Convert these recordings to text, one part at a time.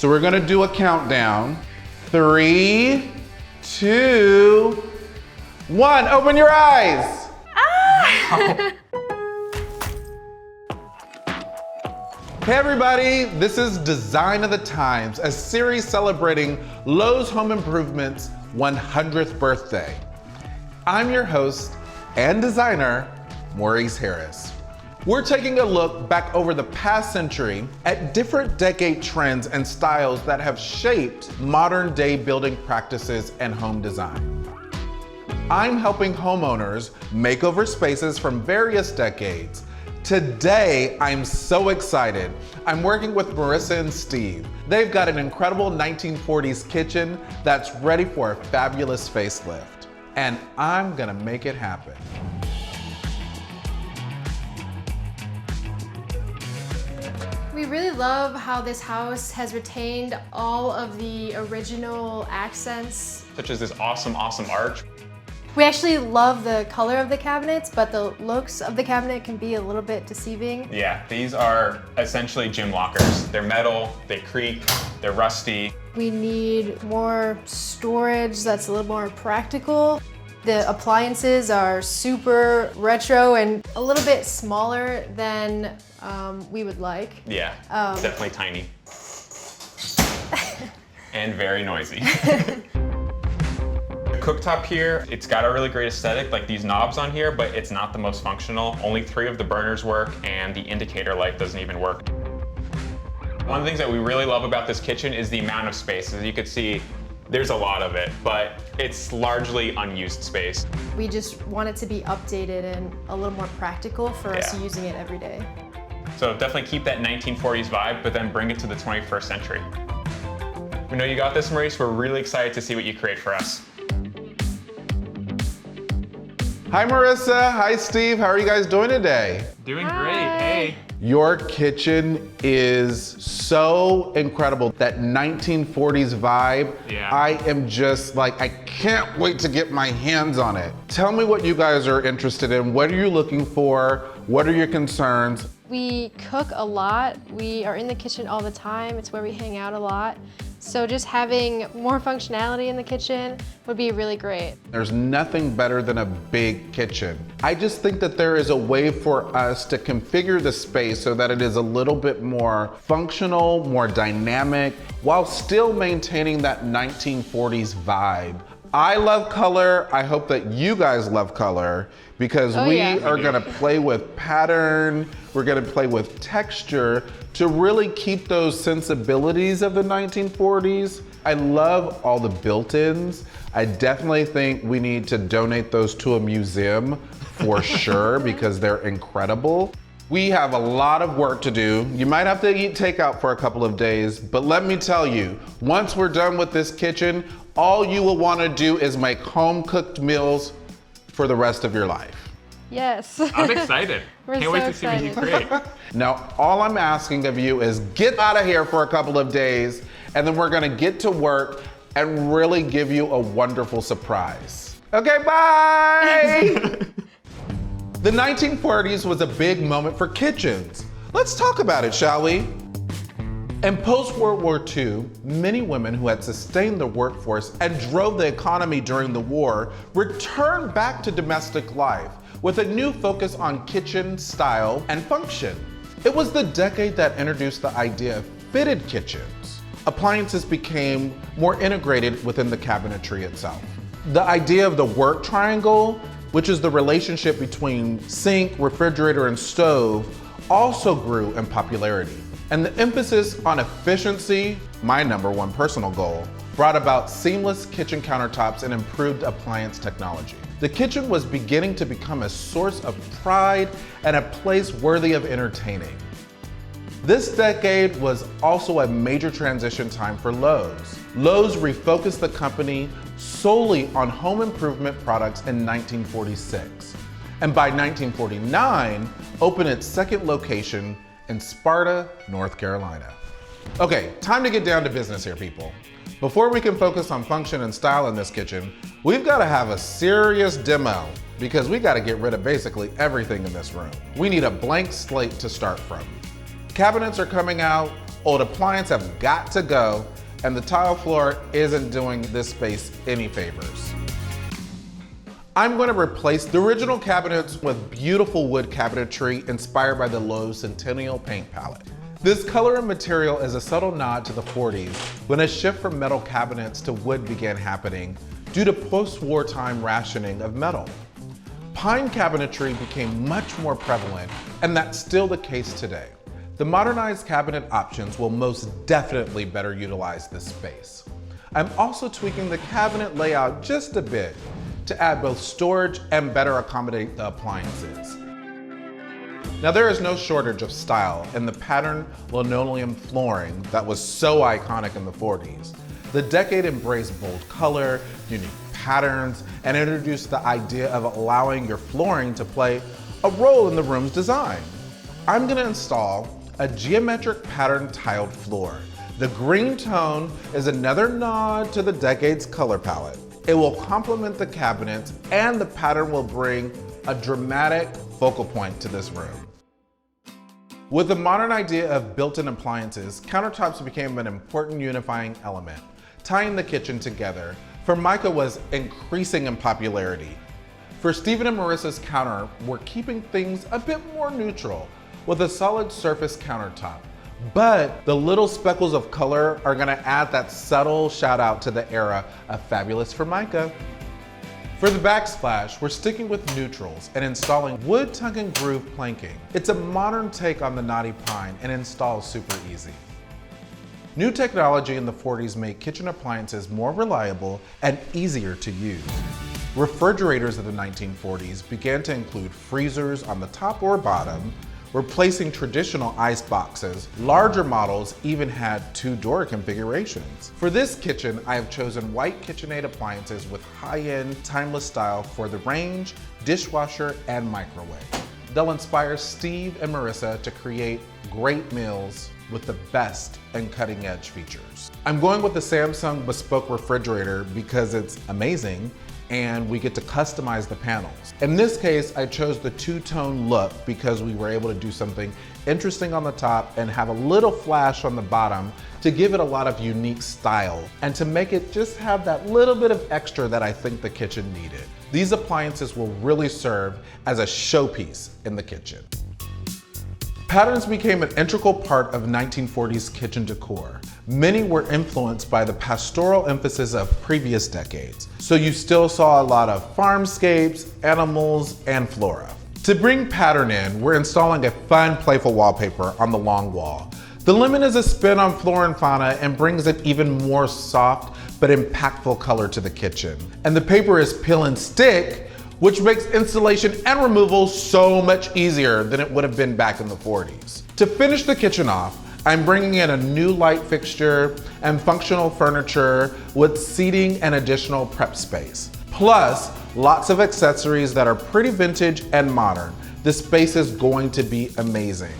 So we're gonna do a countdown. 3, 2, 1, open your eyes. Hey everybody, this is Design of the Times, a series celebrating Lowe's Home Improvement's 100th birthday. I'm your host and designer, Maurice Harris. We're taking a look back over the past century at different decade trends and styles that have shaped modern day building practices and home design. I'm helping homeowners make over spaces from various decades. Today, I'm so excited. I'm working with Maurice and Steve. They've got an incredible 1940s kitchen that's ready for a fabulous facelift. And I'm gonna make it happen. We really love how this house has retained all of the original accents. Such as this awesome arch. We actually love the color of the cabinets, but the looks of the cabinet can be a little bit deceiving. Yeah, these are essentially gym lockers. They're metal, they creak, they're rusty. We need more storage that's a little more practical. The appliances are super retro and a little bit smaller than we would like. Yeah, definitely tiny. And very noisy. The cooktop here, it's got a really great aesthetic, like these knobs on here, but it's not the most functional. Only 3 of the burners work and the indicator light doesn't even work. One of the things that we really love about this kitchen is the amount of space. As you can see, there's a lot of it, but it's largely unused space. We just want it to be updated and a little more practical for us using it every day. So definitely keep that 1940s vibe, but then bring it to the 21st century. We know you got this, Maurice. We're really excited to see what you create for us. Hi Marissa, hi Steve, how are you guys doing today? Doing great, hey. Your kitchen is so incredible. That 1940s vibe, I am just like, I can't wait to get my hands on it. Tell me what you guys are interested in. What are you looking for? What are your concerns? We cook a lot. We are in the kitchen all the time. It's where we hang out a lot. So just having more functionality in the kitchen would be really great. There's nothing better than a big kitchen. I just think that there is a way for us to configure the space so that it is a little bit more functional, more dynamic, while still maintaining that 1940s vibe. I love color. I hope that you guys love color because we are gonna play with pattern, we're gonna play with texture to really keep those sensibilities of the 1940s. I love all the built-ins. I definitely think we need to donate those to a museum for sure because they're incredible. We have a lot of work to do. You might have to eat takeout for a couple of days, but let me tell you, once we're done with this kitchen, all you will want to do is make home-cooked meals for the rest of your life. Yes. I'm excited. Can't wait to see what you create. Now, all I'm asking of you is get out of here for a couple of days, and then we're gonna get to work and really give you a wonderful surprise. Okay, bye! The 1940s was a big moment for kitchens. Let's talk about it, shall we? In post-World War II, many women who had sustained the workforce and drove the economy during the war returned back to domestic life with a new focus on kitchen style and function. It was the decade that introduced the idea of fitted kitchens. Appliances became more integrated within the cabinetry itself. The idea of the work triangle, which is the relationship between sink, refrigerator, and stove, also grew in popularity. And the emphasis on efficiency, my #1 personal goal, brought about seamless kitchen countertops and improved appliance technology. The kitchen was beginning to become a source of pride and a place worthy of entertaining. This decade was also a major transition time for Lowe's. Lowe's refocused the company solely on home improvement products in 1946. And by 1949, opened its second location in Sparta, North Carolina. Okay, time to get down to business here, people. Before we can focus on function and style in this kitchen, we've got to have a serious demo because we got to get rid of basically everything in this room. We need a blank slate to start from. Cabinets are coming out, old appliances have got to go, and the tile floor isn't doing this space any favors. I'm going to replace the original cabinets with beautiful wood cabinetry inspired by the Lowe Centennial paint palette. This color and material is a subtle nod to the 40s when a shift from metal cabinets to wood began happening due to post-wartime rationing of metal. Pine cabinetry became much more prevalent, and that's still the case today. The modernized cabinet options will most definitely better utilize this space. I'm also tweaking the cabinet layout just a bit to add both storage and better accommodate the appliances. Now there is no shortage of style in the patterned linoleum flooring that was so iconic in the 40s. The decade embraced bold color, unique patterns, and introduced the idea of allowing your flooring to play a role in the room's design. I'm gonna install a geometric pattern tiled floor. The green tone is another nod to the decade's color palette. It will complement the cabinets, and the pattern will bring a dramatic focal point to this room. With the modern idea of built-in appliances, countertops became an important unifying element. Tying the kitchen together, Formica was increasing in popularity. For Stephen and Maurice's counter, we're keeping things a bit more neutral with a solid surface countertop. But the little speckles of color are gonna add that subtle shout out to the era of fabulous Formica. For the backsplash, we're sticking with neutrals and installing wood tongue and groove planking. It's a modern take on the knotty pine and installs super easy. New technology in the 40s made kitchen appliances more reliable and easier to use. Refrigerators of the 1940s began to include freezers on the top or bottom, replacing traditional ice boxes. Larger models even had 2-door configurations. For this kitchen, I have chosen white KitchenAid appliances with high-end, timeless style for the range, dishwasher, and microwave. They'll inspire Steve and Marissa to create great meals with the best and cutting-edge features. I'm going with the Samsung bespoke refrigerator because it's amazing and we get to customize the panels. In this case, I chose the two-tone look because we were able to do something interesting on the top and have a little flash on the bottom to give it a lot of unique style and to make it just have that little bit of extra that I think the kitchen needed. These appliances will really serve as a showpiece in the kitchen. Patterns became an integral part of 1940s kitchen decor. Many were influenced by the pastoral emphasis of previous decades, so you still saw a lot of farmscapes, animals, and flora. To bring pattern in, we're installing a fun, playful wallpaper on the long wall. The lemon is a spin on flora and fauna and brings an even more soft but impactful color to the kitchen. And the paper is peel and stick, which makes installation and removal so much easier than it would have been back in the 40s. To finish the kitchen off, I'm bringing in a new light fixture and functional furniture with seating and additional prep space. Plus, lots of accessories that are pretty vintage and modern. This space is going to be amazing.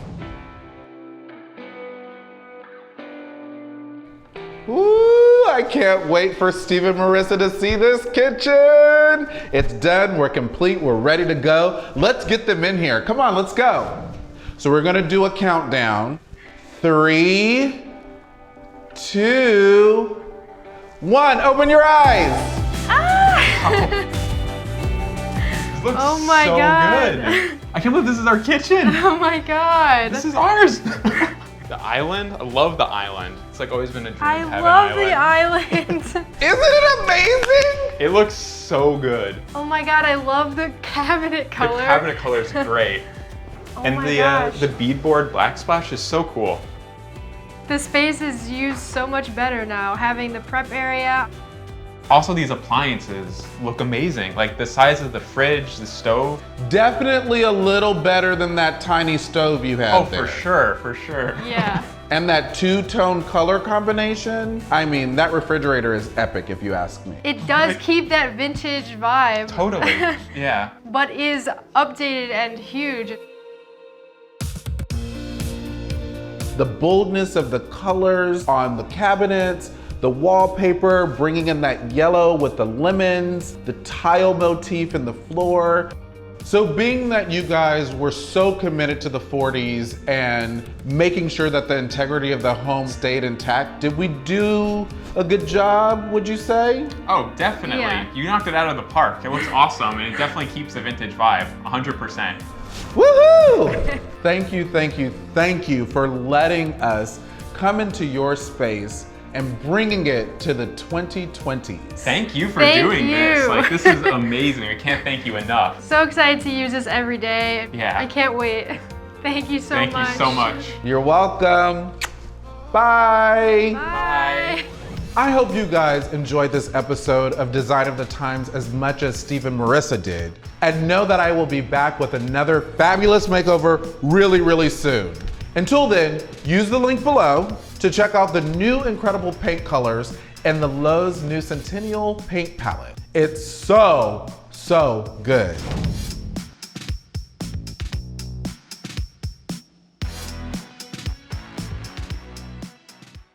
Ooh, I can't wait for Steve and Marissa to see this kitchen. It's done, we're complete, we're ready to go. Let's get them in here. Come on, let's go. So we're gonna do a countdown. 3, 2, 1. Open your eyes. This looks Oh my so God. good. I can't believe this is our kitchen. Oh my God. This is ours. The island, I love the island. It's like always been a dream to I have love an the island. Isn't it amazing? It looks so good. Oh my God, I love the cabinet color. The cabinet color is great. Oh And my the gosh. the beadboard backsplash is so cool. The space is used so much better now, having the prep area. Also, these appliances look amazing. Like the size of the fridge, the stove. Definitely a little better than that tiny stove you had Oh, there. for sure, for sure. Yeah. And that two-tone color combination, I mean, that refrigerator is epic if you ask me. It does keep that vintage vibe. Totally, yeah. But is updated and huge. The boldness of the colors on the cabinets, the wallpaper, bringing in that yellow with the lemons, the tile motif in the floor. So being that you guys were so committed to the 40s and making sure that the integrity of the home stayed intact, did we do a good job, would you say? Oh, definitely. Yeah. You knocked it out of the park. It looks awesome, and it definitely keeps the vintage vibe, 100%. Woohoo! Thank you, thank you, thank you for letting us come into your space and bringing it to the 2020s. Thank you for Thank doing this. you. Like, this is amazing. I can't thank you enough. So excited to use this every day. Yeah. I can't wait. Thank you so Thank much. you so much. You're welcome. Bye. Bye. I hope you guys enjoyed this episode of Design of the Times as much as Steve and Marissa did. And know that I will be back with another fabulous makeover really, really soon. Until then, use the link below to check out the new incredible paint colors and the Lowe's new Centennial paint palette. It's so good.